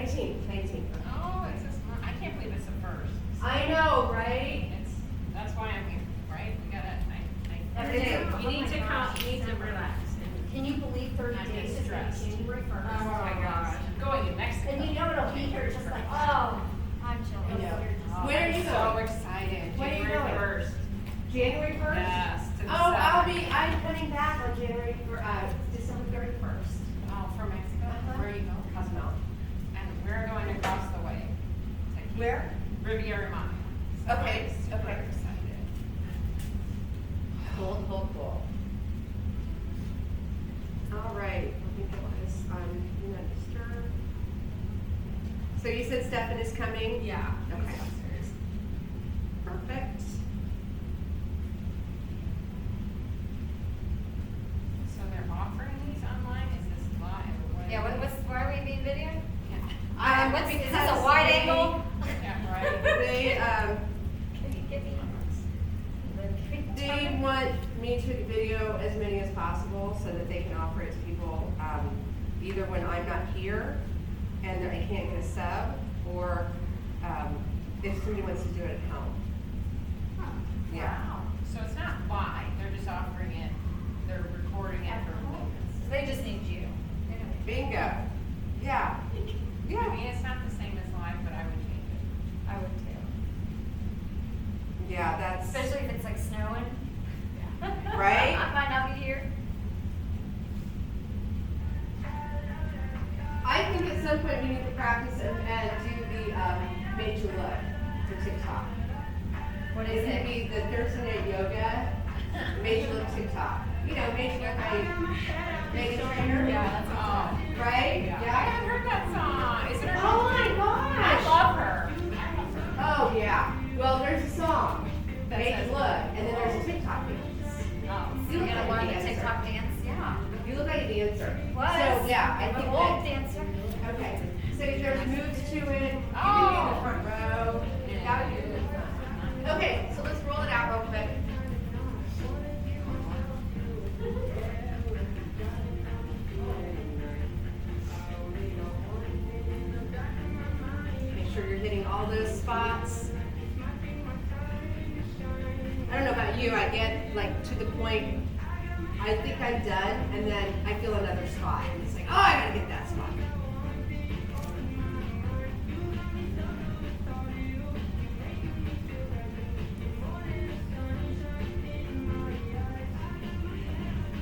19th. Oh, it's this month. I can't believe it's the first. I know, right? That's why I'm here, right? We gotta, You need to calm, you need to relax. Can you believe 30 I'm days just is stressed. January 1st? Oh my gosh, going to Mexico. And you know it'll be here just like, oh, I'm chilling. I know. Oh, When are you I'm so going? excited. When are you January going? 1st. January 1st? Yes, to the Oh, south. I'm coming back on December 31st. Oh, from Mexico? Uh-huh. Where are you going? Cozumel. And we're going across the way. to Where? Riviera Maya. So Okay, I'm super okay. excited. Cool. All right, let me put this on register. So you said Stefan is coming? Yeah. Okay. Perfect. So they're offering these online? Is this live or what? Yeah, why are we being videoed? Is this a wide angle? Yeah, right. They want me to video as many as possible so that they can offer it to people, either when I'm not here and I can't get a sub, or if somebody wants to do it at home. Yeah. Wow. So it's not live, they're just offering it, they're recording it for moments. They just need you. Bingo. Yeah. I mean, it's not the same as live, but I would change it. I would too. Yeah, that's Especially if it's like snowing. Right? I might not be here. I think at some point we need to practice and do the made you look for TikTok. What It's is gonna it? be the Thursday night yoga, made you look TikTok. You know, made you look by Megan Trainor. Yeah, that's Oh. Right? I haven't heard that song. Is it her? Oh my I gosh. love her. Oh yeah. Well, there's a song, That Make says- You Look, and then there's a TikTok dance. Oh, so You you look gotta like learn a the dancer. TikTok dance? Yeah. You look like a dancer. Was. So yeah, I I'm think an old that, dancer. okay. So there's moves to it. You Oh. can be in the front row. That would be really fun. Okay, so let's roll it out real quick. Make sure you're hitting all those spots. I don't know about you, I get like to the point, I think I'm done, and then I feel another spot. And it's like, oh, I gotta get that spot.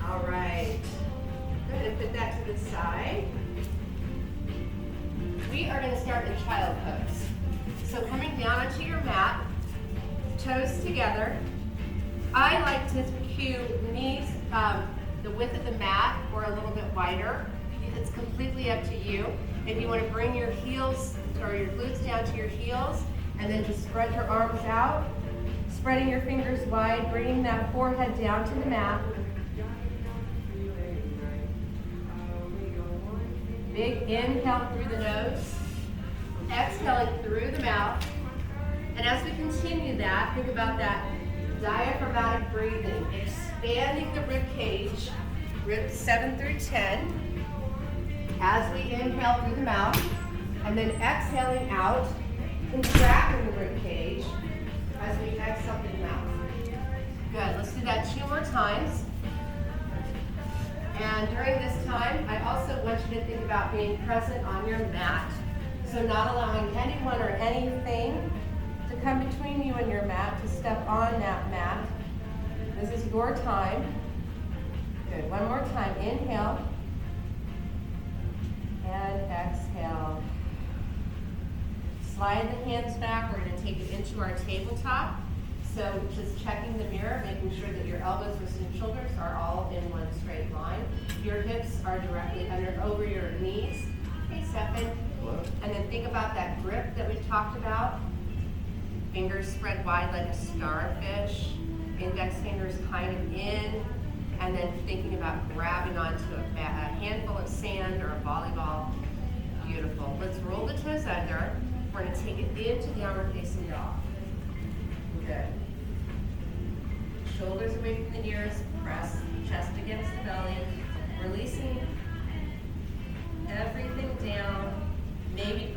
All right. Go ahead and put that to the side. We are gonna start in child pose. So coming down onto your mat, toes together. I like to cue knees the width of the mat or a little bit wider. It's completely up to you. If you want to bring your heels or your glutes down to your heels and then just spread your arms out, spreading your fingers wide, bringing that forehead down to the mat. Big inhale through the nose, exhaling through the mouth. And as we continue that, think about that diaphragmatic breathing, expanding the rib cage, ribs 7 through 10, as we inhale through the mouth, and then exhaling out, contracting the rib cage, as we exhale through the mouth. Good, let's do that 2 more times. And during this time, I also want you to think about being present on your mat. So not allowing anyone or anything to come between you and your mat, to step on that mat. This is your time. Good, one more time. Inhale. And exhale. Slide the hands back. We're going to take it into our tabletop. So just checking the mirror, making sure that your elbows, wrists, and shoulders are all in one straight line. Your hips are directly over your knees. Hey, Stefan. And then think about that grip that we've talked about. Fingers spread wide like a starfish. Index fingers kind of in. And then thinking about grabbing onto a handful of sand or a volleyball. Beautiful. Let's roll the toes under. We're going to take it into downward facing dog. Good. Shoulders away from the ears. Press chest against the belly. Releasing everything down. Maybe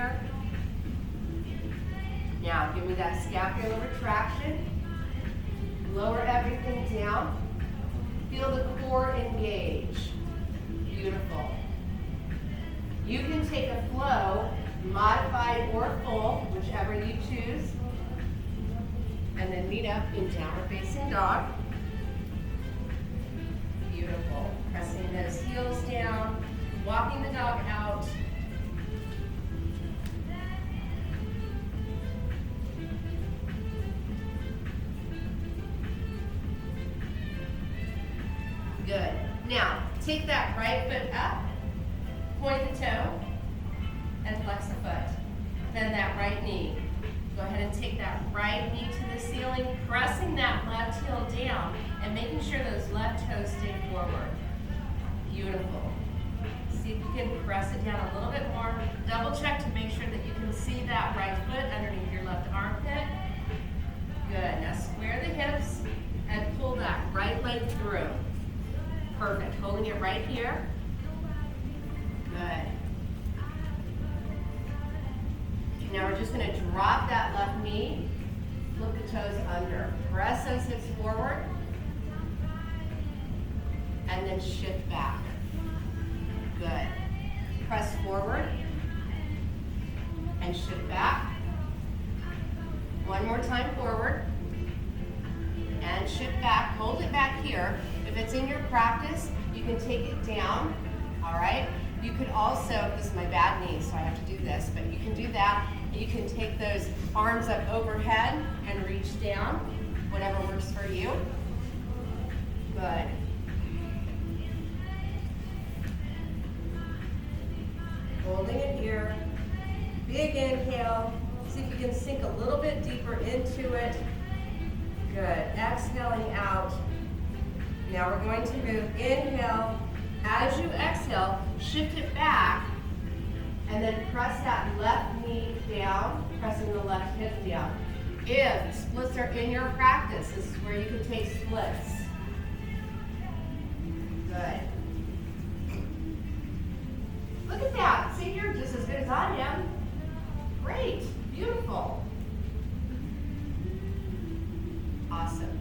here. Now, give me that scapular retraction. Lower everything down. Feel the core engage. Beautiful. You can take a flow, modified or full, whichever you choose, and then meet up in downward facing dog. Beautiful. Pressing those heels down, walking the dog out. Good. Now, take that right foot up, point the toe, and flex the foot. Then that right knee. Go ahead and take that right knee to the ceiling, pressing that left heel down and making sure those left toes stay forward. Beautiful. See if you can press it down a little bit more. Double check to make sure that you can see that right foot underneath your left armpit. Good. Now square the hips and pull that right leg through. Perfect. Holding it right here. Good. Now we're just going to drop that left knee, flip the toes under, press those hips forward, and then shift back. Good. Press forward and shift back. One more time forward and shift back. Hold it back here. If it's in your practice, you can take it down, all right? You could also, this is my bad knee, so I have to do this, but you can do that. You can take those arms up overhead and reach down, whatever works for you. Good. Holding it here. Big inhale. See if you can sink a little bit deeper into it. Good. Exhaling out. Now we're going to move. Inhale. As you exhale, shift it back. And then press that left knee down, pressing the left hip down. If splits are in your practice, this is where you can take splits. Good. Look at that. See, you're just as good as I am. Great. Beautiful. Awesome.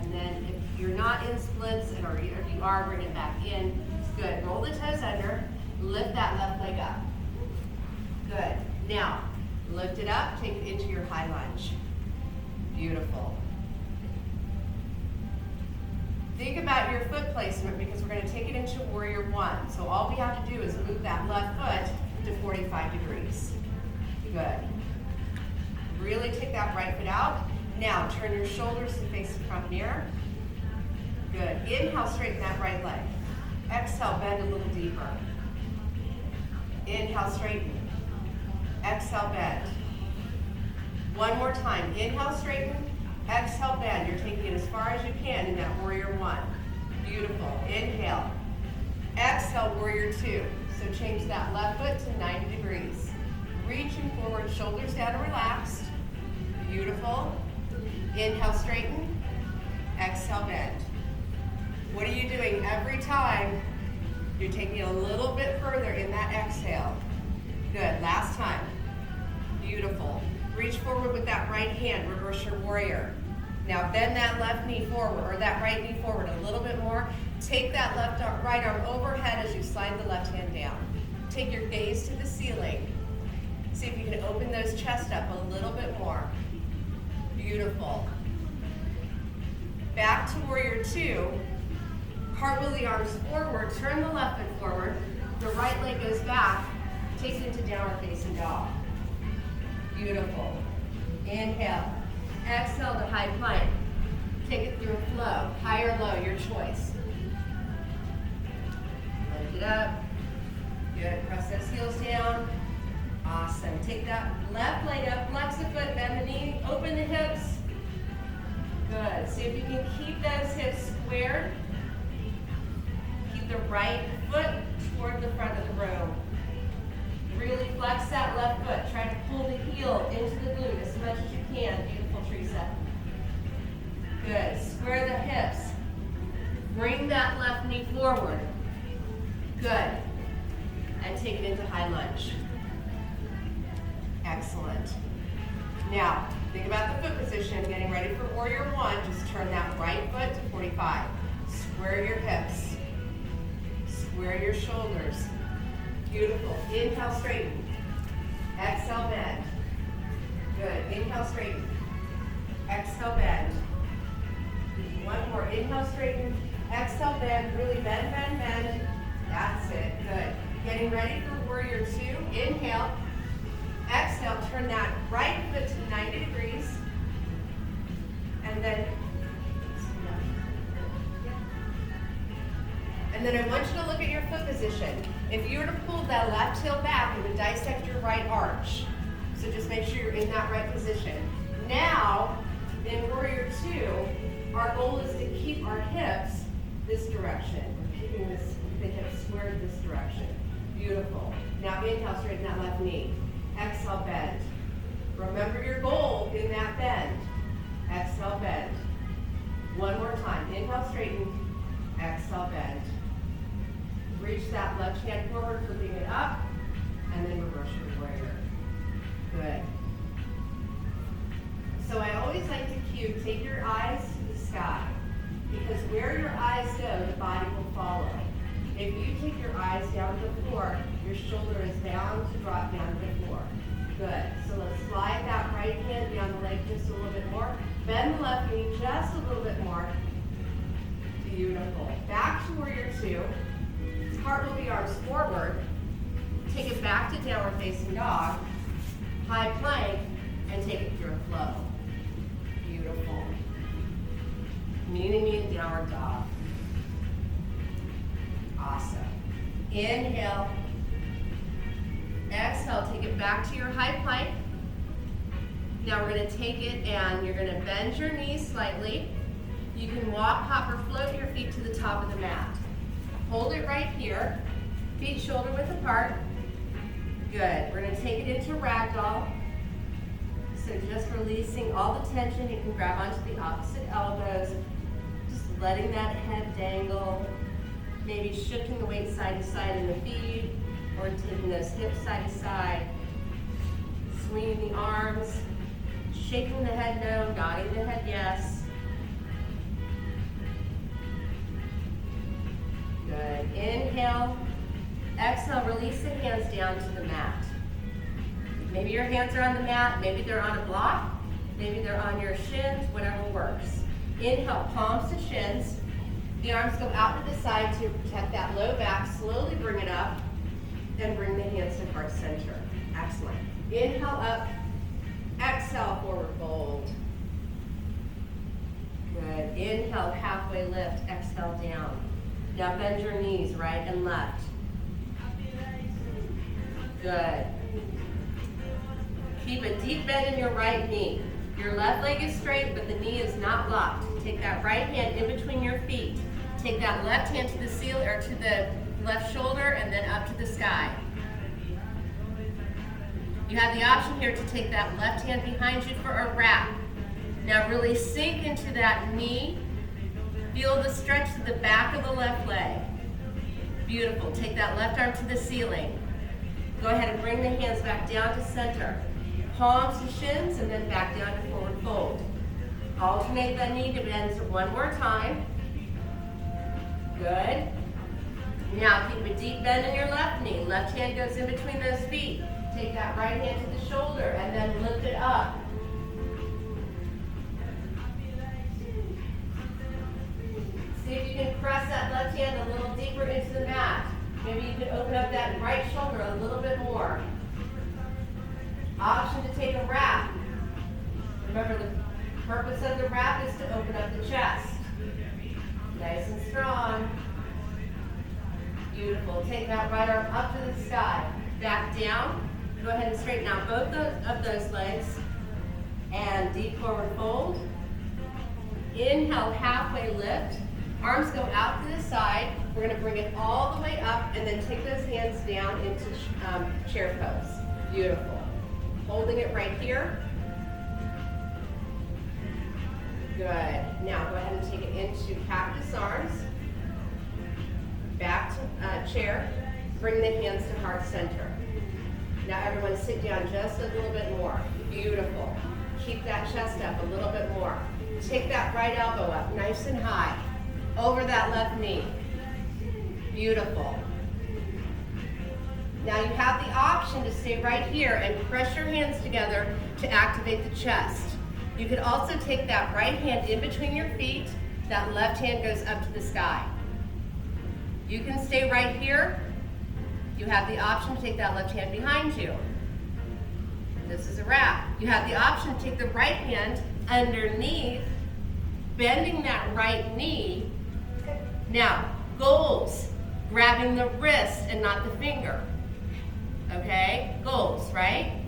And then if you're not in splits, or if you are, bring it back in. Good. Roll the toes under. Lift that left leg up. Good. Now, lift it up, take it into your high lunge. Beautiful. Think about your foot placement because we're going to take it into warrior one. So all we have to do is move that left foot to 45 degrees. Good. Really take that right foot out. Now, turn your shoulders to face the front mirror. Good. Inhale, straighten that right leg. Exhale, bend a little deeper. Inhale, straighten. Exhale, bend. One more time. Inhale, straighten. Exhale, bend. You're taking it as far as you can in that warrior one. Beautiful. Inhale. Exhale, warrior two. So change that left foot to 90 degrees. Reaching forward, shoulders down and relaxed. Beautiful. Inhale, straighten. Exhale, bend. What are you doing every time? You're taking it a little bit further in that exhale. Good. Last time. Beautiful. Reach forward with that right hand. Reverse your warrior. Now bend that left knee forward, or that right knee forward a little bit more. Take that right arm overhead as you slide the left hand down. Take your gaze to the ceiling. See if you can open those chest up a little bit more. Beautiful. Back to warrior two. Cartwheel the arms forward, turn the left foot forward, the right leg goes back, take it into downward facing dog. Beautiful. Inhale. Exhale to high plank. Take it through a flow, high or low, your choice. Lift it up. Good. Press those heels down. Awesome. Take that left leg up, flex the foot, bend the knee, open the hips. Good. See if you can keep those hips squared. The right foot toward the front of the room. Really flex that left foot. Try to pull the heel into the glute as much as you can. Beautiful, Teresa. Good. Square the hips. Bring that left knee forward. Good. And take it into high lunge. Excellent. Now, think about the foot position, getting ready for warrior one. Just turn that right foot to 45. Square your hips. Square your shoulders. Beautiful. Inhale, straighten. Exhale, bend. Good. Inhale, straighten. Exhale, bend. One more. Inhale, straighten. Exhale, bend. Really bend, bend, bend. That's it. Good. Getting ready for warrior two. Inhale. Exhale. Turn that right foot to 90 degrees. And then I want you to look at your foot position. If you were to pull that left heel back, it would dissect your right arch. So just make sure you're in that right position. Now, in warrior two, our goal is to keep our hips this direction. We're keeping the hips squared this direction. Beautiful. Now inhale, straighten that left knee. Exhale, bend. Remember your goal in that bend. Exhale, bend. One more time. Inhale, straighten. Exhale, bend. Reach that left hand forward, flipping it up, and then reverse your warrior. Good. So I always like to cue, take your eyes to the sky, because where your eyes go, the body will follow. If you take your eyes down to the floor, your shoulder is bound to drop down to the floor. Good. So let's slide that right hand down the leg just a little bit more. Bend the left knee just a little bit more. Beautiful. Back to warrior two. Heart will be arms forward. Take it back to downward facing dog. High plank, and take it through a flow. Beautiful. Meeting me in downward dog. Awesome. Inhale. Exhale, take it back to your high plank. Now we're going to take it and you're going to bend your knees slightly. You can walk, hop, or float your feet to the top of the mat. Hold it right here. Feet shoulder width apart. Good. We're going to take it into ragdoll. So just releasing all the tension. You can grab onto the opposite elbows. Just letting that head dangle. Maybe shifting the weight side to side in the feet, or taking those hips side to side. Swinging the arms. Shaking the head no, nodding the head yes. Good. Inhale. Exhale, release the hands down to the mat. Maybe your hands are on the mat, maybe they're on a block, maybe they're on your shins, whatever works. Inhale, palms to shins. The arms go out to the side to protect that low back. Slowly bring it up and bring the hands to heart center. Excellent. Inhale up, exhale, forward fold. Good. Inhale, halfway lift, exhale down. Now bend your knees right and left. Good. Keep a deep bend in your right knee. Your left leg is straight, but the knee is not locked. Take that right hand in between your feet. Take that left hand to the ceiling or to the left shoulder and then up to the sky. You have the option here to take that left hand behind you for a wrap. Now really sink into that knee. Feel the stretch to the back of the left leg. Beautiful. Take that left arm to the ceiling. Go ahead and bring the hands back down to center. Palms to shins and then back down to forward fold. Alternate that knee to bend one more time. Good. Now keep a deep bend in your left knee. Left hand goes in between those feet. Take that right hand to the shoulder and then lift it up. See if you can press that left hand a little deeper into the mat. Maybe you can open up that right shoulder a little bit more. Option to take a wrap. Remember, the purpose of the wrap is to open up the chest. Nice and strong. Beautiful. Take that right arm up to the sky. Back down. Go ahead and straighten out both of those legs. And deep forward fold. Inhale, halfway lift. Arms go out to the side. We're going to bring it all the way up and then take those hands down into chair pose. Beautiful. Holding it right here. Good. Now go ahead and take it into cactus arms. Back to chair. Bring the hands to heart center. Now everyone sit down just a little bit more. Beautiful. Keep that chest up a little bit more. Take that right elbow up, nice and high, over that left knee. Beautiful. Now you have the option to stay right here and press your hands together to activate the chest. You could also take that right hand in between your feet, that left hand goes up to the sky. You can stay right here. You have the option to take that left hand behind you. This is a wrap. You have the option to take the right hand underneath, bending that right knee. Now, goals, grabbing the wrist and not the finger. Okay, goals, right?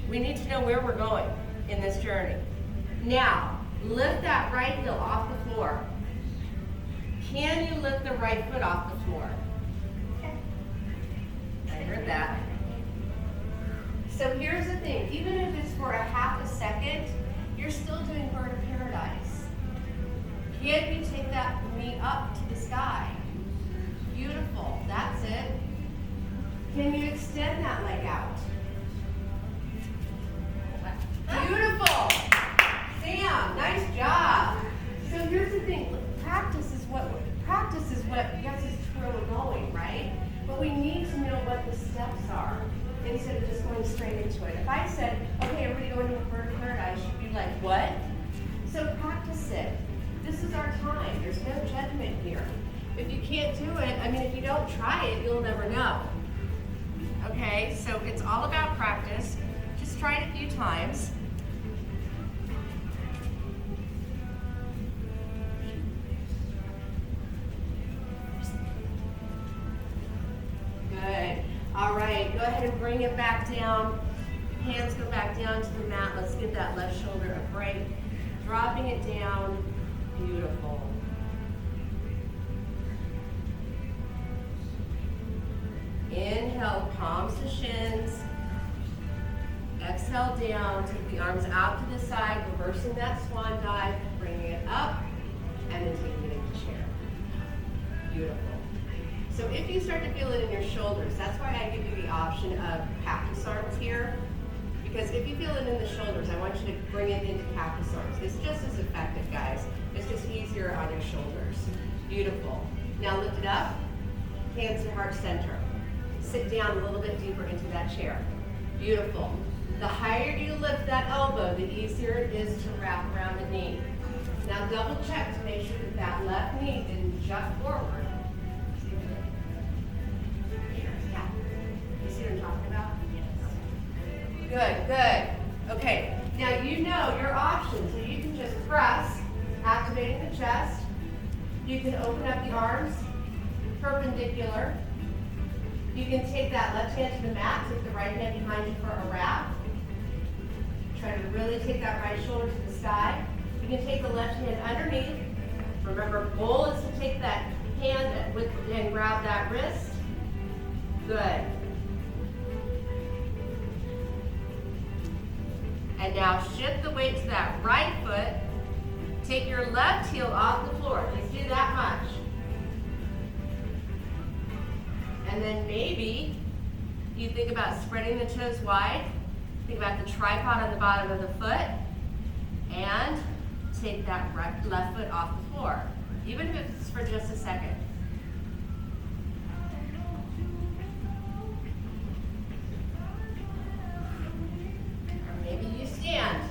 We need to know where we're going in this journey. Now, lift that right heel off the floor. Can you lift the right foot off the floor? I heard that. So here's the thing, even if it's for a half a second, you're still doing bird of paradise. Can you take that knee up to the sky? Beautiful, that's it. Can you extend that leg out? Beautiful. Sam, nice job. So here's the thing, practice is what gets us to where we're going, right? But we need to know what the steps are instead of just going straight into it. If I said, okay, everybody go into a bird of paradise, you'd be like, what? So practice it. This is our time. There's no judgment here. If you can't do it, I mean, if you don't try it, you'll never know. Okay, so it's all about practice. Just try it a few times. Good. All right, go ahead and bring it back down. Hands go back down to the mat. Let's give that left shoulder a break. Dropping it down. Beautiful. Inhale, palms to shins. Exhale down, take the arms out to the side, reversing that swan dive, bringing it up, and then taking it into chair. Beautiful. So if you start to feel it in your shoulders, that's why I give you the option of cactus arms here. Because if you feel it in the shoulders, I want you to bring it into cactus arms. It's just as effective, guys. It's just easier on your shoulders. Beautiful. Now lift it up, hands to heart center. Sit down a little bit deeper into that chair. Beautiful. The higher you lift that elbow, the easier it is to wrap around the knee. Now double check to make sure that that left knee didn't jut forward. Yeah. You see what I'm talking about? Yes. Good, good. Okay, now you know your options. So you can just press, activating the chest. You can open up the arms, perpendicular. You can take that left hand to the mat, take the right hand behind you for a wrap. Try to really take that right shoulder to the sky. You can take the left hand underneath. Remember, goal is to take that hand and grab that wrist. Good. And now shift the weight to that right foot. Take your left heel off the floor. Just do that much. And then maybe you think about spreading the toes wide. Think about the tripod on the bottom of the foot. And take that left foot off the floor. Even if it's for just a second. Or maybe you stand.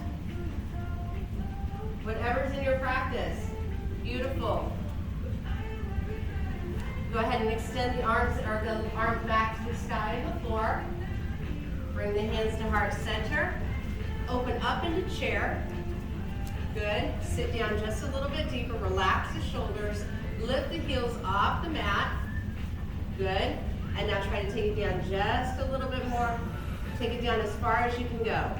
Whatever's in your practice. Beautiful. Go ahead and extend the arms back to the sky and the floor. Bring the hands to heart center. Open up into chair. Good. Sit down just a little bit deeper. Relax the shoulders. Lift the heels off the mat. Good. And now try to take it down just a little bit more. Take it down as far as you can go.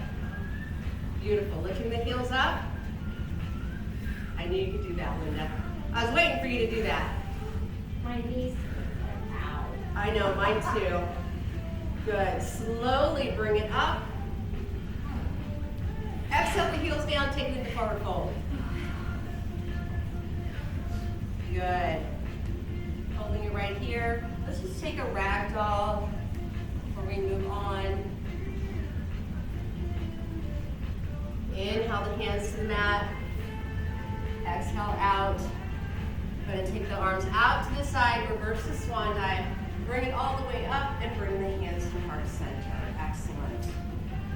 Beautiful. Lifting the heels up. I knew you could do that, Linda. I was waiting for you to do that. My knees, ow. I know, mine too. Good. Slowly bring it up. Exhale the heels down, take it into forward fold. Good. Holding it right here. Let's just take a ragdoll before we move on.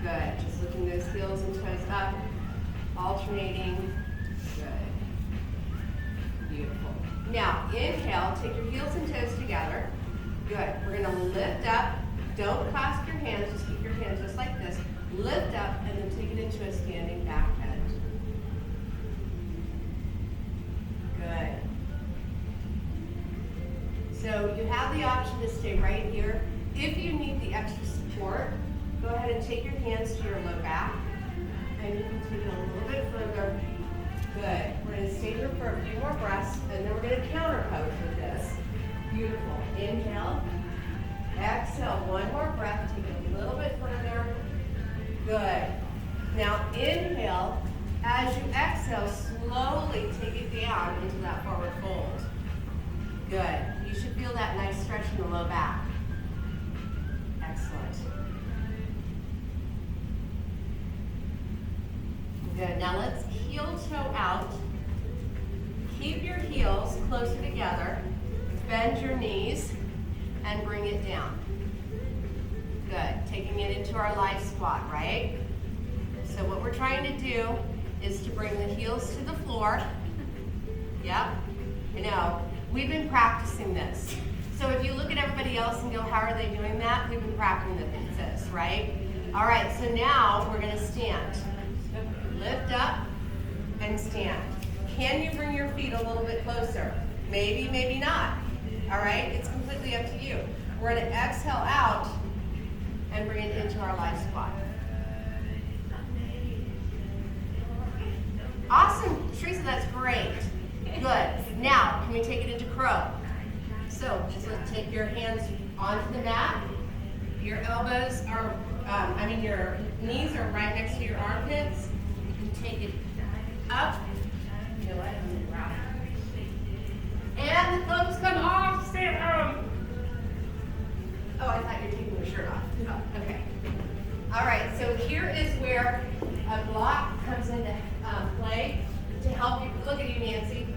Good. Just lifting those heels and toes up, alternating. Good. Beautiful. Now, inhale, take your heels and toes together. Good. We're going to lift up. Don't clasp your hands, just keep your hands just like this. Lift up and then take it into a standing back bend. Good. So you have the option to stay right here. If you need the extra support, go ahead and take your hands to your low back. And you can take it a little bit further. Good. We're going to stay here for a few more breaths, and then we're going to counter pose with this. Beautiful. Inhale. Exhale. One more breath. Take it a little bit further. Good. Now inhale. As you exhale, slowly take it down into that forward fold. Good. You should feel that nice stretch in the low back. Excellent. Good. Now let's heel toe out. Keep your heels closer together. Bend your knees and bring it down. Good. Taking it into our life squat, right? So what we're trying to do is to bring the heels to the floor. Yep. I know. We've been practicing this. So if you look at everybody else and go, how are they doing that? We've been practicing this, right? All right, so now we're going to stand. Lift up and stand. Can you bring your feet a little bit closer? Maybe, maybe not. All right, it's completely up to you. We're going to exhale out and bring it into our life squat. Awesome, Teresa, that's great. Good. Now, can we take it into crow? So, just take your hands onto the mat. Your elbows are, your knees are right next to your armpits. You can take it up. You know what? I'm going to rock. And the thumbs come off. Stay at home. Oh, I thought you were taking your shirt off. Oh, okay. All right, so here is where a block comes into play to help you, look at you, Nancy,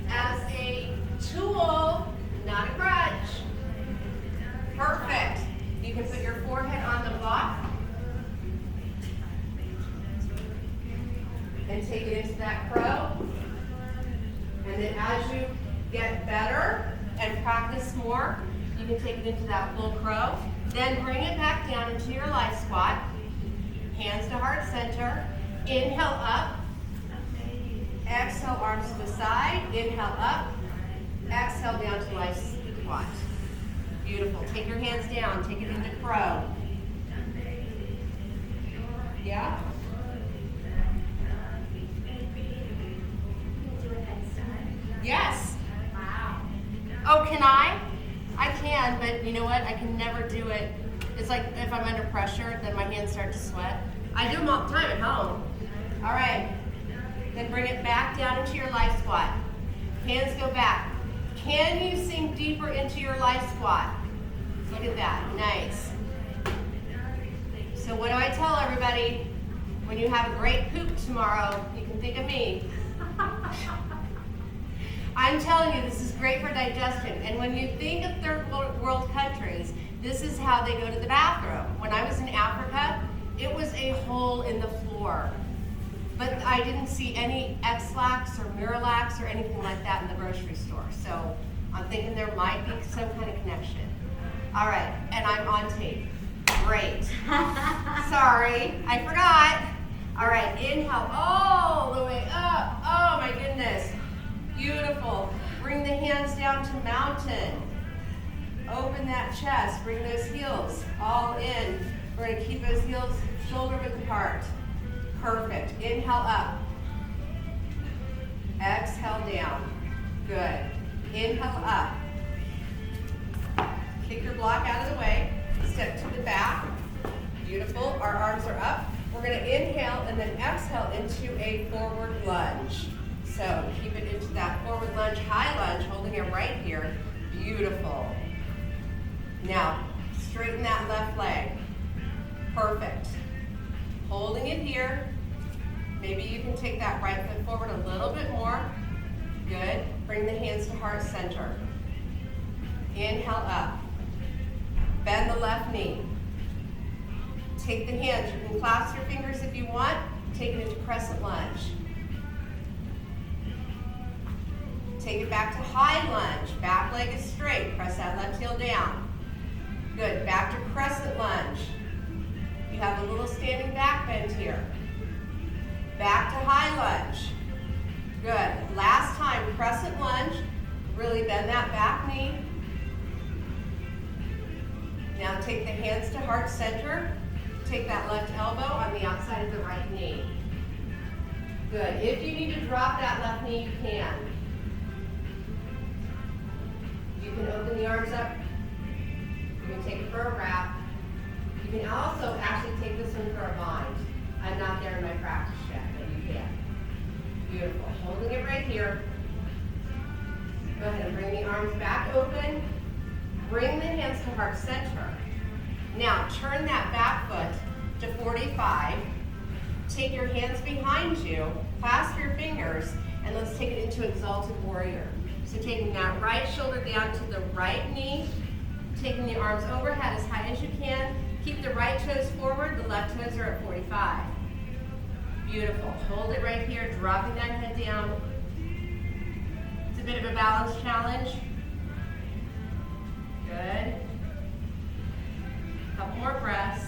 as a tool, not a crutch. Perfect. You can put your forehead on the block and take it into that crow. And then as you get better and practice more, you can take it into that full crow. Then bring it back down into your life squat. Hands to heart center. Inhale up. Exhale, arms to the side. Inhale up. Exhale down to life squat. Beautiful. Take your hands down. Take it into crow. Yeah? Yes. Wow. Oh, can I? I can, but you know what? I can never do it. It's like if I'm under pressure, then my hands start to sweat. I do them all the time at home. All right. Then bring it back down into your life squat. Hands go back. Can you sink deeper into your life squat? Look at that. Nice. So what do I tell everybody? When you have a great poop tomorrow, you can think of me. I'm telling you, this is great for digestion. And when you think of third world countries, this is how they go to the bathroom. When I was in Africa, it was a hole in the floor. But I didn't see any X-Lax or Miralax or anything like that in the grocery store. So I'm thinking there might be some kind of connection. All right, and I'm on tape. Great. Sorry, I forgot. All right, inhale all the way up. Oh my goodness. Beautiful. Bring the hands down to mountain. Open that chest. Bring those heels all in. We're going to keep those heels shoulder width apart. Perfect. Inhale up. Exhale down. Good. Inhale up. Kick your block out of the way. Step to the back. Beautiful. Our arms are up. We're going to inhale and then exhale into a forward lunge. So keep it into that forward lunge, high lunge, holding it right here. Beautiful. Now, straighten that left leg. Perfect. Holding it here. Maybe you can take that right foot forward a little bit more. Good. Bring the hands to heart center. Inhale up. Bend the left knee. Take the hands, you can clasp your fingers if you want, take it into crescent lunge. Take it back to high lunge, back leg is straight, press that left heel down. Good, back to crescent lunge. You have a little standing back bend here. Back to high lunge. Good, last time, crescent lunge, really bend that back knee. Now take the hands to heart center. Take that left elbow on the outside of the right knee. Good. If you need to drop that left knee, you can. You can open the arms up. You can take it for a wrap. You can also actually take this one for a bind. I'm not there in my practice yet, but you can. Beautiful. Holding it right here. Go ahead and bring the arms back open. Bring the hands to heart center. Now turn that back foot to 45. Take your hands behind you, clasp your fingers, and let's take it into exalted warrior. So taking that right shoulder down to the right knee, taking the arms overhead as high as you can. Keep the right toes forward, the left toes are at 45. Beautiful. Hold it right here, dropping that head down. It's a bit of a balance challenge. Good. Couple more breaths.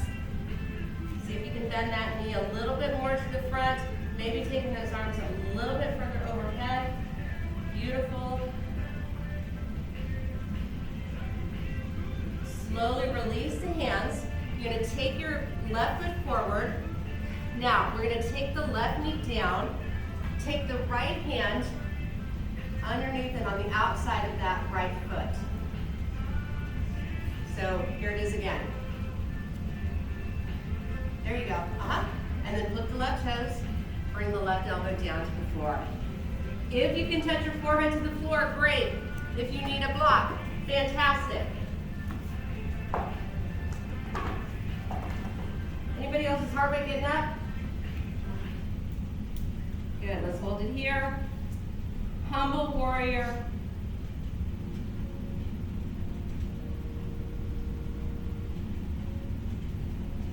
See if you can bend that knee a little bit more to the front. Maybe taking those arms a little bit further overhead. Beautiful. Slowly release the hands. You're going to take your left foot forward. Now, we're going to take the left knee down. Take the right hand underneath and on the outside of that right foot. So here it is again. There you go. And then flip the left toes. Bring the left elbow down to the floor. If you can touch your forehead to the floor, great. If you need a block, fantastic. Anybody else's heart rate getting up? Good, let's hold it here. Humble warrior.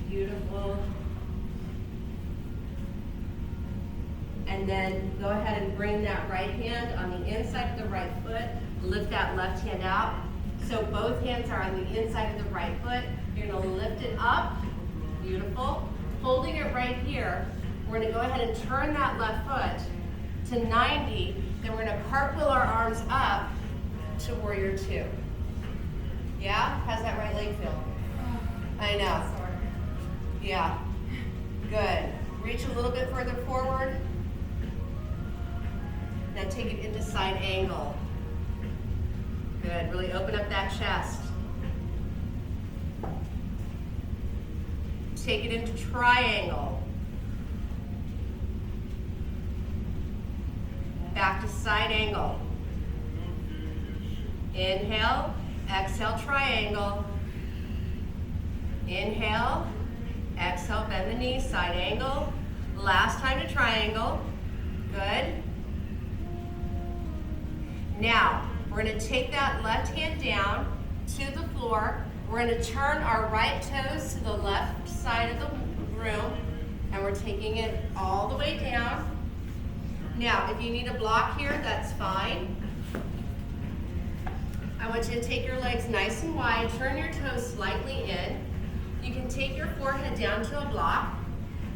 Beautiful. And then go ahead and bring that right hand on the inside of the right foot. Lift that left hand out. So both hands are on the inside of the right foot. You're going to lift it up. Beautiful. Holding it right here, we're going to go ahead and turn that left foot to 90. Then we're going to cartwheel our arms up to warrior two. Yeah? How's that right leg feel? I know. Yeah. Good. Reach a little bit further forward. Now take it into side angle. Good. Really open up that chest. Take it into triangle. Back to side angle. Inhale, exhale, triangle. Inhale, exhale, bend the knees, side angle. Last time to triangle. Good. Now, we're going to take that left hand down to the floor. We're going to turn our right toes to the left side of the room, and we're taking it all the way down. Now, if you need a block here, that's fine. I want you to take your legs nice and wide, turn your toes slightly in. You can take your forehead down to a block.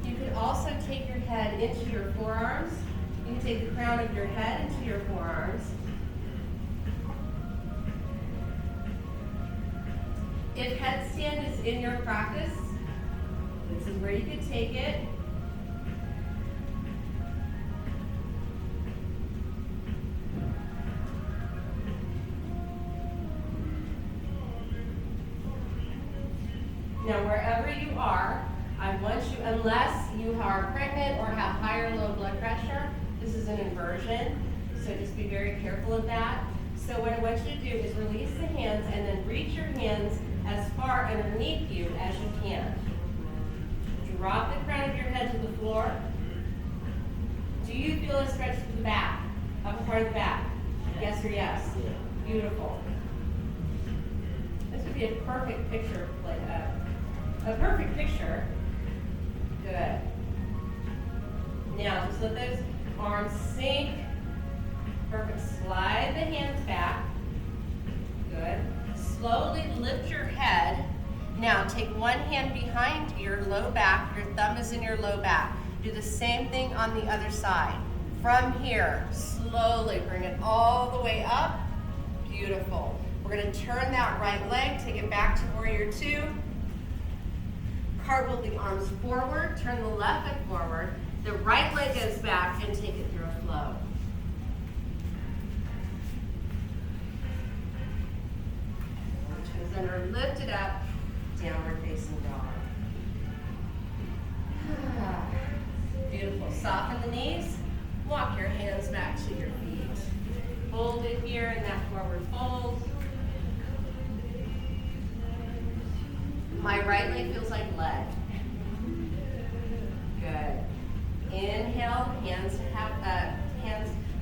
You can also take your head into your forearms. You can take the crown of your head into your forearms. If headstand is in your practice, this is where you can take it. Now, wherever you are, I want you, unless you are pregnant or have high or low blood pressure, this is an inversion, so just be very careful of that. So what I want you to do is release the hands and then reach your hands as far underneath you as you can. Drop the crown of your head to the floor. Do you feel a stretch to the back, upper part of the back? Yes or yes? Beautiful. This would be a perfect picture, a perfect picture Just let those arms sink. Perfect. Slide the hands back. Good. Slowly lift your head. Now take one hand behind your low back. Your thumb is in your low back. Do the same thing on the other side. From here, slowly bring it all the way up. Beautiful. We're going to turn that right leg, take it back to warrior two. Cartwheel the arms forward, turn the left leg forward. The right leg goes back and take it through a flow. Toes under, lift it up, downward facing dog. Beautiful. Soften the knees. Walk your hands back to your feet. Hold it here in that forward fold. My right leg feels like lead. Good. Inhale, hands,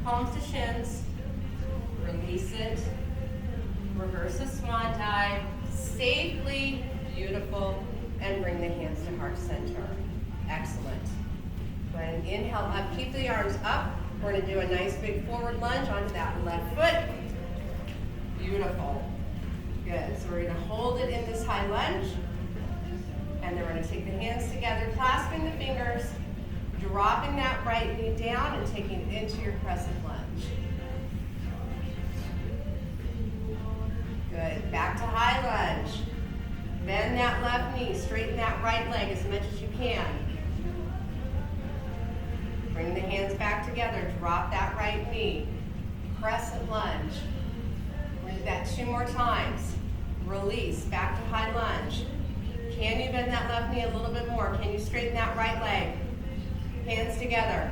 palms to shins. Release it. Reverse a swan dive. Safely, beautiful, and bring the hands to heart center. Excellent. Go ahead and inhale up. Keep the arms up. We're going to do a nice big forward lunge onto that left foot. Beautiful. Good. So we're going to hold it in this high lunge. And then we're going to take the hands together, clasping the fingers, dropping that right knee down and taking it into your crescent lunge. Good. Back to high lunge. Bend that left knee, straighten that right leg as much as you can. Bring the hands back together, drop that right knee. Crescent lunge. We're going to do that 2 more times. Release, back to high lunge. Can you bend that left knee a little bit more? Can you straighten that right leg? Hands together.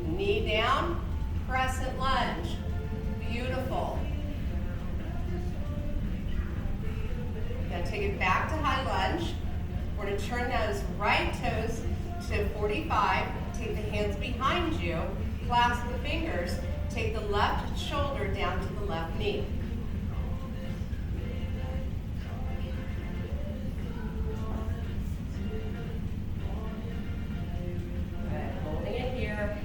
Knee down, crescent lunge. Beautiful. Now take it back to high lunge. We're going to turn those right toes to 45. Take the hands behind you, clasp the fingers, take the left shoulder down to the left knee. Good. Holding it here.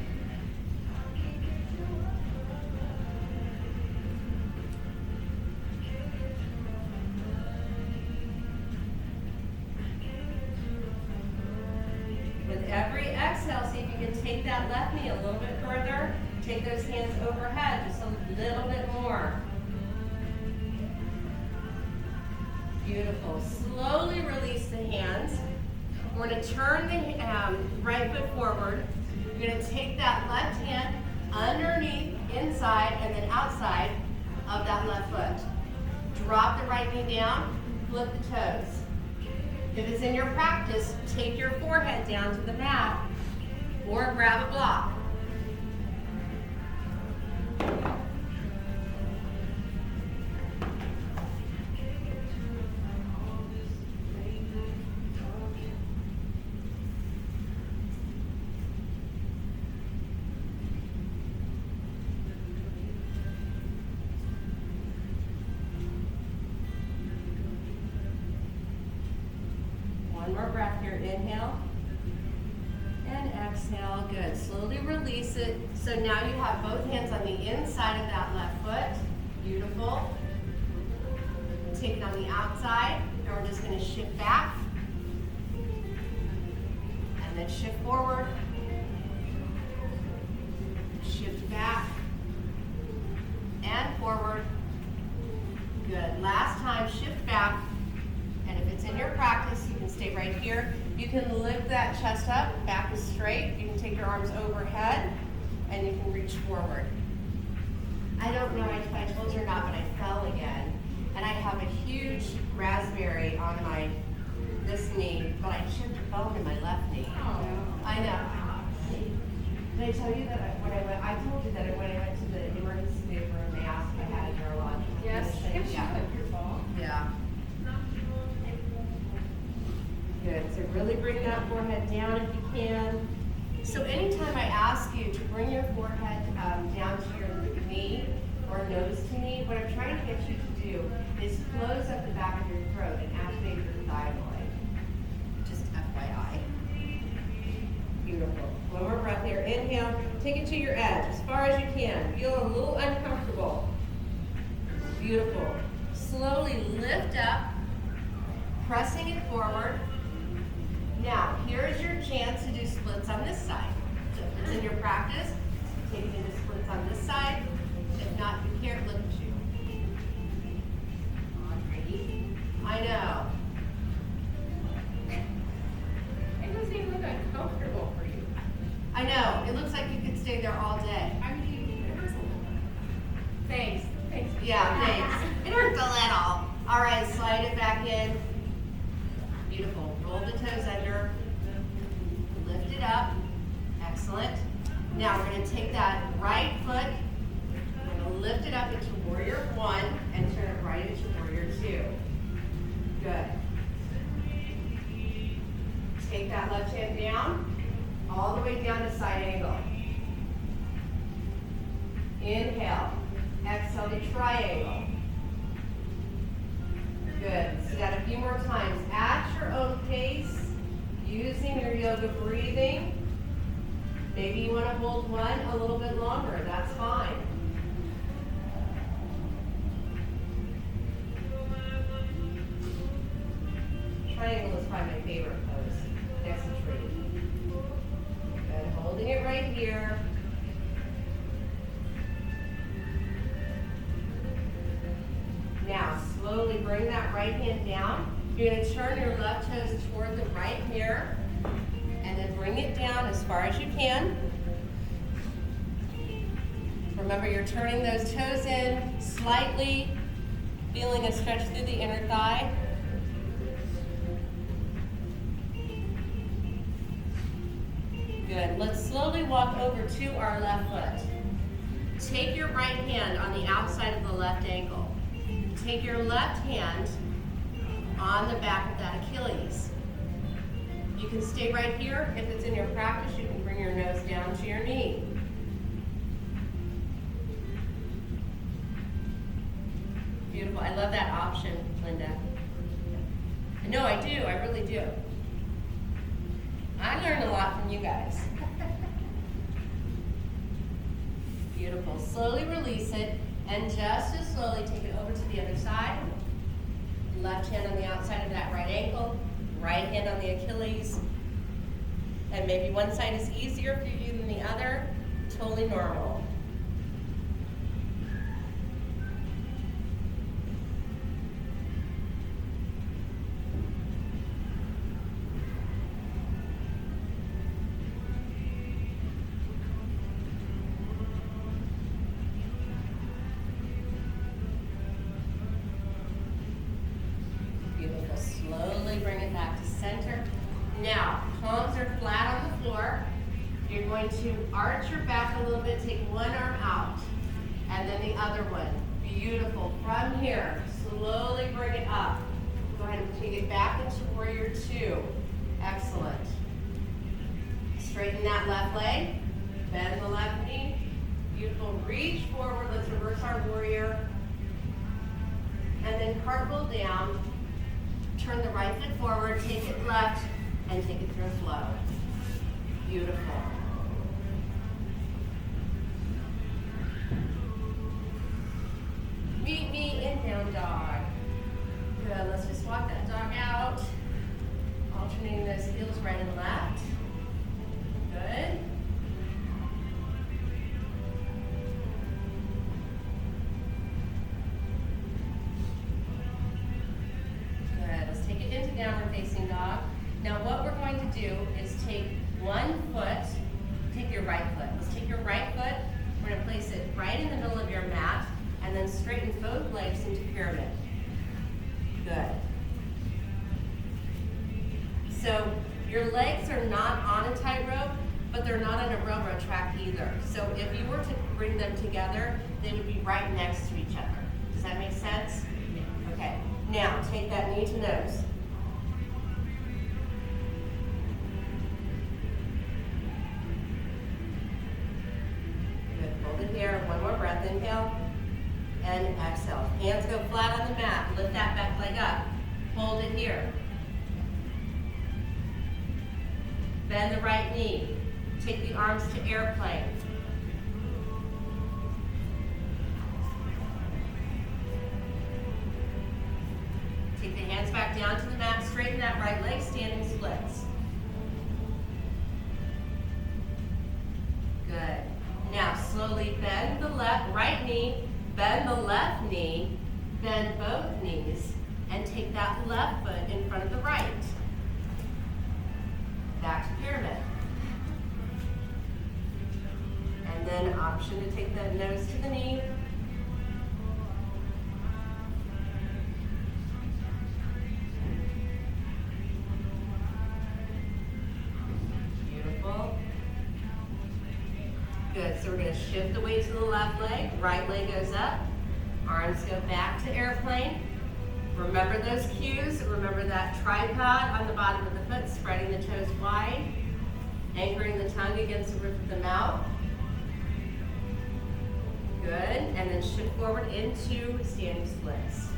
With every exhale, see if you can take that left knee a little bit further. Take those hands overhead just a little bit more. Beautiful. Slowly release the hands. We're going to turn the right foot forward. You're going to take that left hand underneath, inside, and then outside of that left foot. Drop the right knee down, flip the toes. If it's in your practice, take your forehead down to the mat or grab a block. One more breath here. Inhale and exhale. Good. Slowly release it. So now you have both hands on the inside of that left foot. Beautiful. Take it on the outside, and we're just going to shift back and then shift forward. Shift back and forward. Good. Last time, shift back. And if it's in your practice, you can stay right here. You can lift that chest up, back is straight. You can take your arms overhead, and you can reach forward. I don't know if I told you or not, but I fell again. And I have a huge raspberry on this knee, but I chipped a bone in my left knee. Oh. I know. Did I tell you that I told you that when I went to the emergency room, they asked if I had a neurological condition. Yeah. Yeah. Good. So really bring that forehead down if you can. So anytime I ask you to bring your forehead down to your knee or nose to knee, what I'm trying to get you to do is close up the back of your throat and activate your thyroid. Just FYI. Beautiful. One more take it to your edge, as far as you can. Feel a little uncomfortable. Beautiful. Slowly lift up, pressing it forward. Now, here's your chance to do splits on this side. So if it's in your practice, take it into splits on this side. If not, you can't look at you. Ready? I know. It doesn't even look uncomfortable for you. I know. It looks like you could stay there all day. I mean, it hurts a little bit. Thanks. Yeah, thanks. It hurts a little. All right, slide it back in. Beautiful. Roll the toes under. Lift it up. Excellent. Now we're going to take that right foot. We're going to lift it up into warrior one and turn it right into warrior two. Good. Take that left hand down, all the way down to side angle. Inhale. Exhale to triangle. Good. So that a few more times. At your own pace, using your yoga breathing. Maybe you want to hold one a little bit longer. That's fine. Triangle is probably my favorite pose. Next to tree. Good. Holding it right here. Now, slowly bring that right hand down. You're going to turn your left toes toward the right mirror, and then bring it down as far as you can. Remember, you're turning those toes in slightly, feeling a stretch through the inner thigh. Good. Let's slowly walk over to our left foot. Take your right hand on the outside of the left ankle. Take your left hand on the back of that Achilles. You can stay right here. If it's in your practice, you can bring your nose down to your knee. Beautiful. I love that option, Linda. No, I do. I really do. I learned a lot from you guys. Beautiful. Slowly release it, and just as slowly take it over to the other side. Left hand on the outside of that right ankle, right hand on the Achilles. And maybe one side is easier for you than the other. Totally normal. Beautiful. Slowly bring it back to center. Now, palms are flat on the floor. You're going to arch your back a little bit, take one arm out, and then the other one. Beautiful. From here, slowly bring it up. Go ahead and take it back into warrior two. Excellent. Straighten that left leg, bend the left knee. Beautiful. Reach forward. Let's reverse our warrior. And then cartwheel down. Turn the right foot forward, take it left, and take it through flow. Beautiful. Meet me in down dog. Good, let's just walk that dog out. Alternating those heels right and left. Good. Downward facing dog. Now what we're going to do is take one foot, take your right foot. Let's take your right foot, we're going to place it right in the middle of your mat, and then straighten both legs into pyramid. Good. So your legs are not on a tightrope, but they're not on a railroad track either. So if you were to bring them together, they would be right next to each other. Does that make sense? Okay. Now take that knee to nose. Here, one more breath, inhale, and exhale. Hands go flat on the mat, lift that back leg up, hold it here. Bend the right knee, take the arms to airplane, hands back down to the mat, straighten that right leg, standing splits. Good. Now slowly bend the right knee, bend the left knee, bend both knees, and take that left foot in front of the right. Back to pyramid. And then option to take the nose to the knee. Beautiful. Good, so we're gonna shift the weight to the left leg, right leg goes up, arms go back to airplane. Remember those cues, remember that tripod on the bottom of the foot, spreading the toes wide, anchoring the tongue against the roof of the mouth. Good, and then shift forward into standing splits.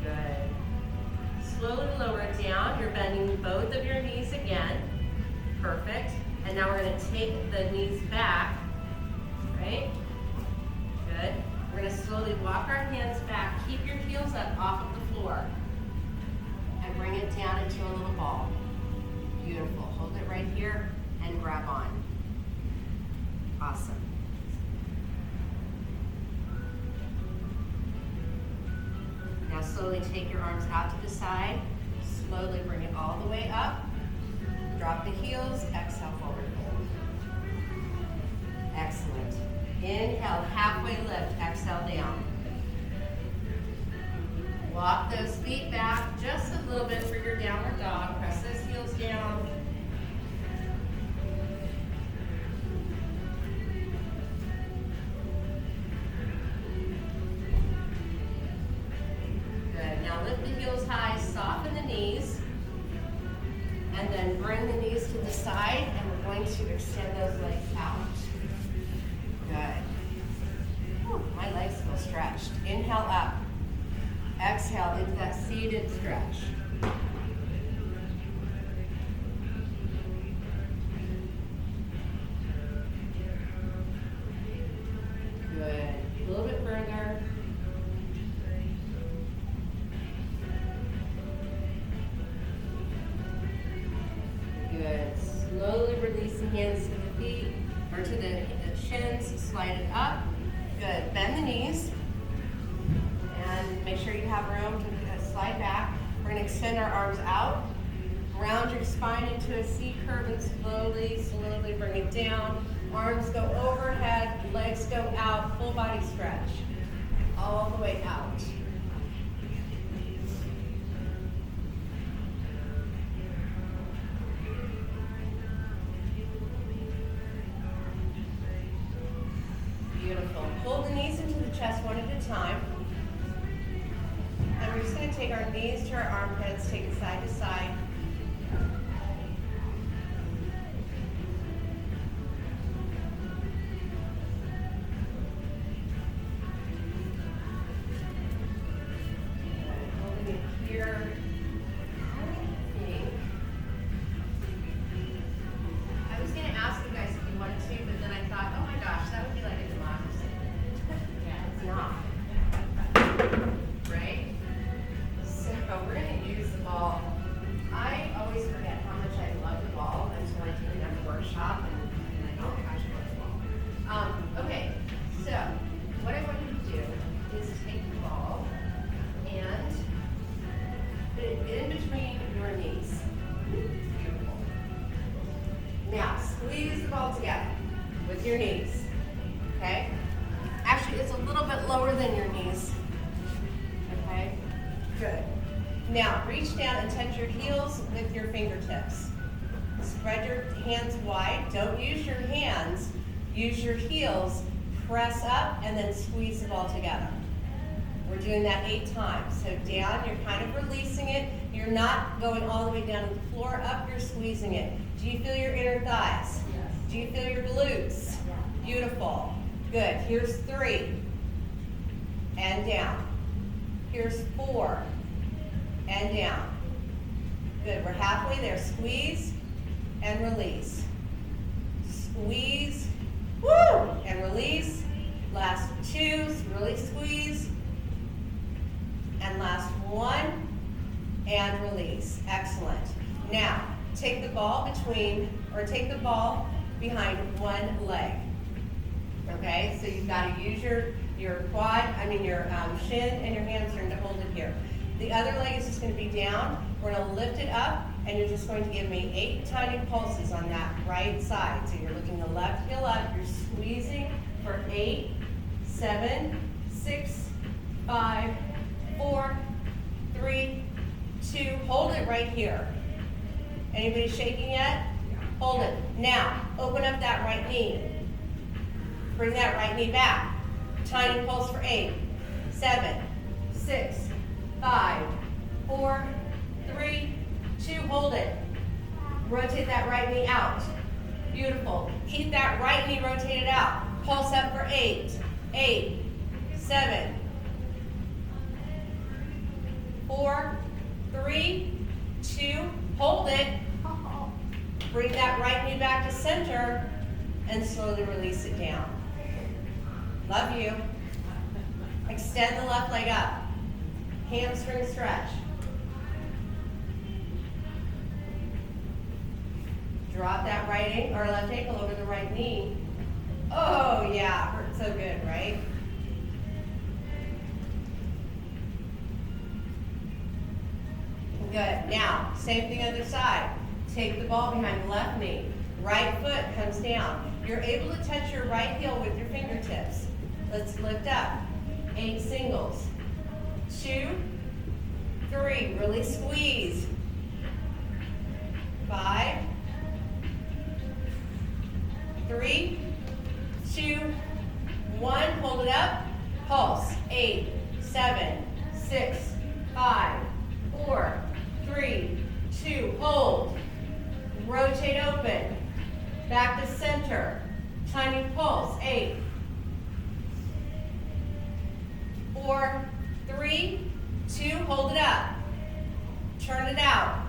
Good. Slowly lower it down. You're bending both of your knees again. Perfect. And now we're going to take the knees back, right? Good. We're going to slowly walk our hands back. Keep your heels up off of the floor. And bring it down into a little ball. Beautiful. Hold it right here and grab on. Awesome. Now slowly take your arms out to the side. Slowly bring it all the way up. Drop the heels. Exhale, forward fold. Excellent. Inhale, halfway lift. Exhale, down. Walk those feet back just a little bit for your downward dog. Press those heels down. Good. Now lift the heels high, soften the knees, and then bring the knees to the side, and we're going to extend those legs out. Good. Whew, my legs feel stretched. Inhale up. Exhale into that seated stretch. Good. A little bit further. Good. Slowly release the hands to the feet, or to the shins, slide it up. Good. Bend the knees. And make sure you have room to slide back. We're going to extend our arms out. Round your spine into a C curve and slowly, slowly bring it down. Arms go overhead, legs go out, full body stretch. All the way out. Beautiful. Pull the knees into the chest one at a time. And we're just going to take our knees to our armpits, take it side to side. Holding it here. I was going to ask you guys if you wanted to, but then I thought, oh my gosh, that would be like a democracy. Yeah, it's not. Right? So we're going to use the ball. I always forget how much I love the ball until I take it at a workshop and I'm like, oh my gosh, I love the ball. Okay, so what I want you to do is take the ball and put it in between your knees. Beautiful. Now squeeze the ball together with your knees. Okay? Actually, it's a little bit lower than your knees. Okay? Good. Now, reach down and touch your heels with your fingertips. Spread your hands wide. Don't use your hands. Use your heels. Press up and then squeeze the ball together. We're doing that 8 times. So down, you're kind of releasing it. You're not going all the way down to the floor. Up, you're squeezing it. Do you feel your inner thighs? Yes. Do you feel your glutes? Yeah. Beautiful. Good. Here's 3. And down. Here's 4. And down. Good. We're halfway there. Squeeze and release. Squeeze. Woo! And release. Last two, really squeeze. And last one, and release. Excellent. Now, take the ball behind one leg. Okay, so you've got to use your shin and your hamstring to hold it here. The other leg is just going to be down. We're going to lift it up, and you're just going to give me 8 tiny pulses on that right side. So you're looking the left heel up, you're squeezing for 8, 7, 6, 5, 4, 3, 2. Hold it right here. Anybody shaking yet? Hold it. Now, open up that right knee. Bring that right knee back. Tiny pulse for 8, 7, 6, 5, 4, 3, 2. Hold it. Rotate that right knee out. Beautiful. Keep that right knee rotated out. Pulse up for 8, 8, 7, 4, 3, 2. Hold it. Bring that right knee back to center and slowly release it down. Love you. Extend the left leg up. Hamstring stretch. Drop that left ankle over the right knee. Oh yeah, hurts so good, right? Good. Now, same thing other side. Take the ball behind the left knee. Right foot comes down. You're able to touch your right heel with your fingertips. Let's lift up. 8 singles. 2, 3. Really squeeze. 5, 3, 2, 1. Hold it up. Pulse. 8, 7, 6, 5, 4, 3, 2. Hold. Rotate open. Back to center. Tiny pulse. 8, 4, 3, 2. Hold it up. Turn it out.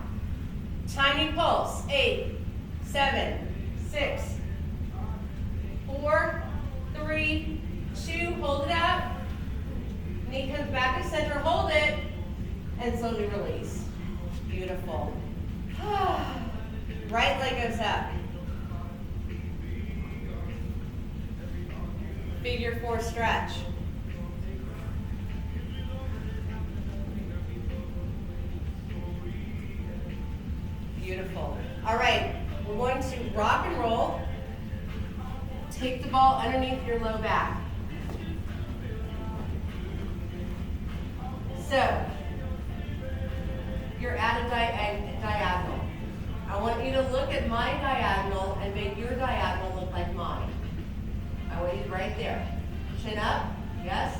Tiny pulse. 8, 7, 6, 4, 3, 2. Hold it up. Knee comes back to center. Hold it. And slowly release. Beautiful. Right leg goes up. Figure 4 stretch. Beautiful. All right, we're going to rock and roll. Take the ball underneath your low back. So, you're at a diagonal. I want you to look at my diagonal and make your diagonal look like mine. I want you right there. Chin up, yes?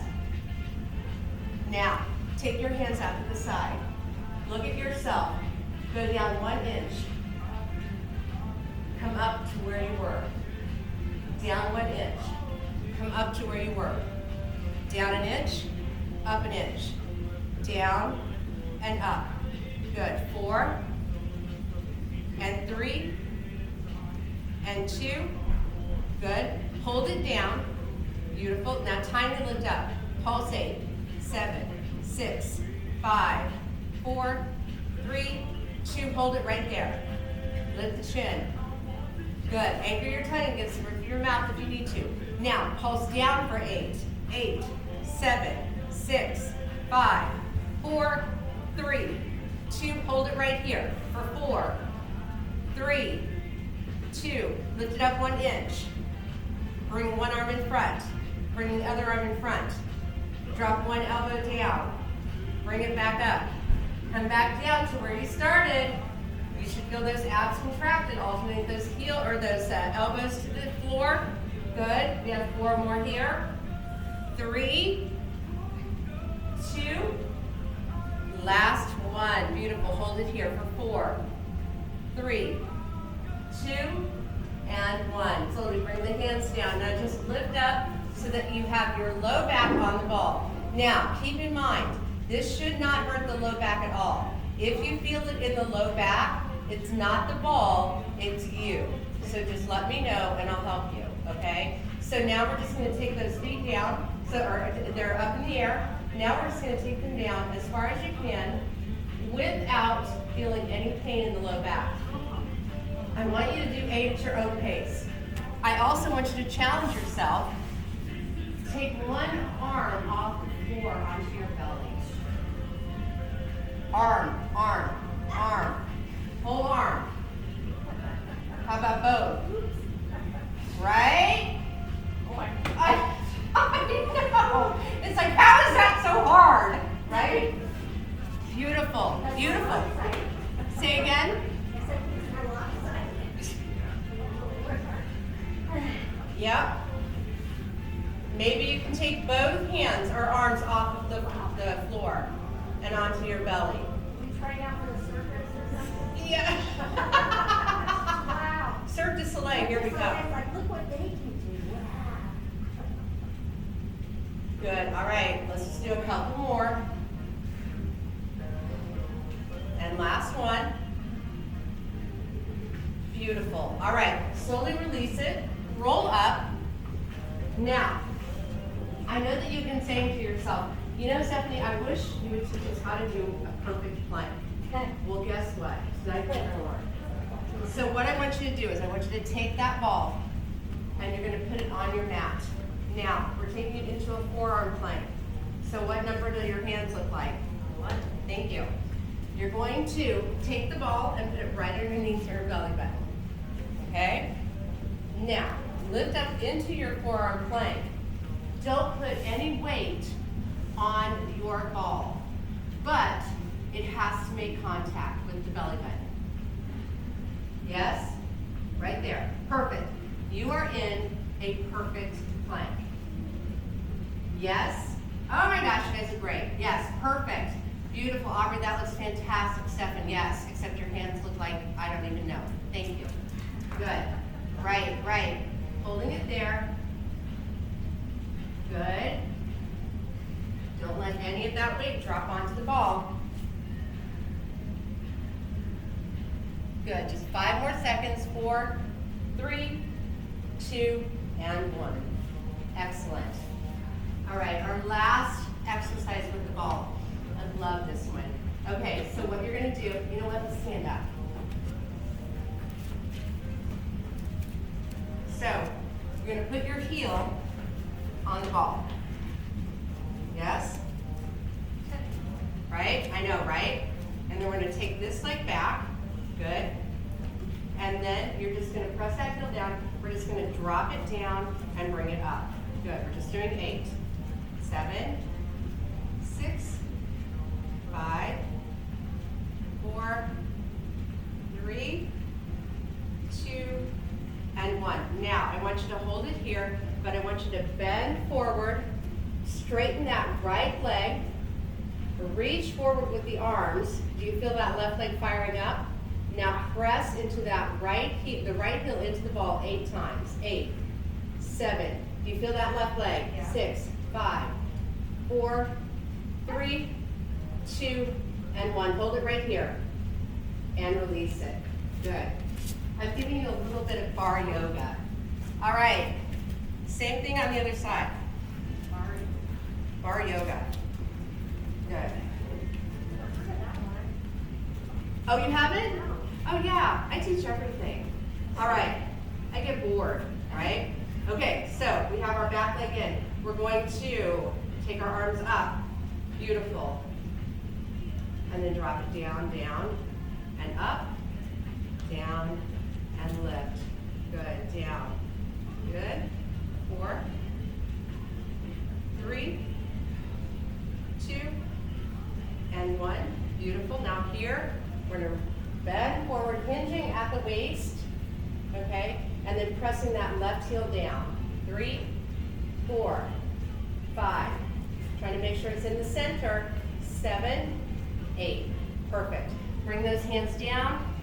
Now, take your hands out to the side. Look at yourself. Go down 1 inch. Come up to where you were. Down 1 inch. Come up to where you were. Down 1 inch, up 1 inch. Down and up. Good. 4 and 3 and 2. Good. Hold it down. Beautiful. Now time to lift up. Pulse 8, 7, 6, 5, 4, 3, 2. Hold it right there. Lift the chin. Good. Anchor your tongue against the roof of your mouth if you need to. Now pulse down for 8, 8, 7, 6, 5, 4, 3, 2. Hold it right here for 4, 3, 2. Lift it up 1 inch. Bring one arm in front. Bring the other arm in front. Drop one elbow down. Bring it back up. Come back down to where you started. You should feel those abs contracted. Alternate those elbows to the floor. Good. We have 4 more here. 3, 2. Last one. Beautiful. Hold it here for 4, 3, 2, and 1. Slowly bring the hands down. Now just lift up so that you have your low back on the ball. Now, keep in mind, this should not hurt the low back at all. If you feel it in the low back, it's not the ball, it's you. So just let me know and I'll help you, okay? So So now we're just gonna take those feet down, or they're up in the air. Now we're just gonna take them down as far as you can without feeling any pain in the low back. I want you to do 8 at your own pace. I also want you to challenge yourself. Take one arm off the floor onto your belly. Arm, arm, arm. Whole arm. How about both? Right? I know. It's like, how is that so hard? Right? Beautiful, beautiful. Say again. Yep. Maybe you can take both hands or arms off of the floor and onto your belly. We trying out for the circus or something? Yeah. Wow. Cirque du Soleil, here we So go. it's like, look what they can do. Wow. Good, all right, let's just do a couple more. And last one. Beautiful. All right, slowly release it, roll up. Now, I know that you've been saying to yourself, you know, Stephanie, I wish you would teach us how to do a perfect plank. Well, guess what? Tonight more. So what I want you to do is I want you to take that ball and you're going to put it on your mat. Now, we're taking it into a forearm plank. So what number do your hands look like? 1. Thank you. You're going to take the ball and put it right underneath your belly button. Okay? Now, lift up into your forearm plank. Don't put any weight on your ball, but it has to make contact with the belly button. Yes? Right there. Perfect. You are in a perfect plank. Yes? Oh my gosh, you guys are great. Yes, perfect. Beautiful. Aubrey, that looks fantastic. Stefan, yes, except your hands look like I don't even know. Thank you. Good. Right, right. Holding it there. Good. Don't let any of that weight drop onto the ball. Good. Just 5 more seconds. 4, 3, 2, and 1. Excellent. All right, our last exercise with the ball. I love this one. Okay, so what you're going to do, you know what? Let's stand up. So, you're going to put your heel on the ball. Yes? Right? I know, right? And then we're going to take this leg back. Good. And then you're just going to press that heel down. We're just going to drop it down and bring it up. Good. We're just doing 8, 7, 6, 5, 4, 3, 2, and 1. Now, I want you to hold it here, but I want you to bend forward, straighten that right leg, reach forward with the arms. Do you feel that left leg firing up? Now press into that right heel, the right heel into the ball 8 times. 8, 7. Do you feel that left leg? Yeah. 6, 5, 4, 3, 2, and 1. Hold it right here. And release it. Good. I'm giving you a little bit of bar yoga. All right. Same thing on the other side. Bar yoga. Good. Oh, you haven't? Oh, yeah. I teach everything. All right. I get bored, right? Okay, so we have our back leg in. We're going to take our arms up. Beautiful. And then drop it down, down, and up, down, and lift. Good. Down. Good. 4, 3, 2, and 1. Beautiful. Now here, we're going to bend forward, hinging at the waist, okay? And then pressing that left heel down. 3, 4, 5. Trying to make sure it's in the center. 7, 8. Perfect. Bring those hands down.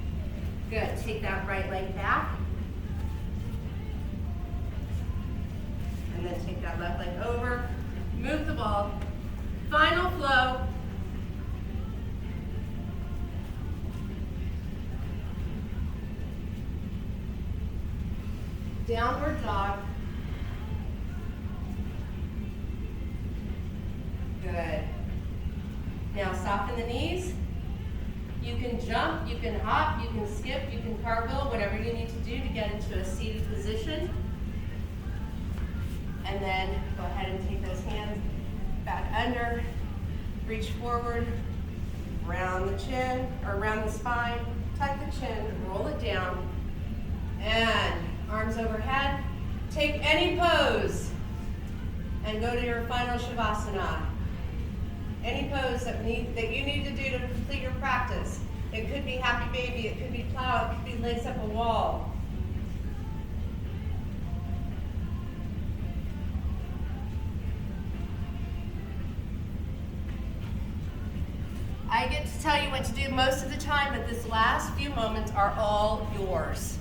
Good. Take that right leg back. And then take that left leg over. Move the ball. Final flow. Downward dog. Soften the knees. You can jump, you can hop, you can skip, you can cartwheel, whatever you need to do to get into a seated position. And then go ahead and take those hands back under, reach forward, round the chin, or round the spine, tuck the chin, roll it down, and arms overhead. Take any pose and go to your final Shavasana. Any pose that you need to do to complete your practice. It could be happy baby, it could be plow, it could be lace up a wall. I get to tell you what to do most of the time, but this last few moments are all yours.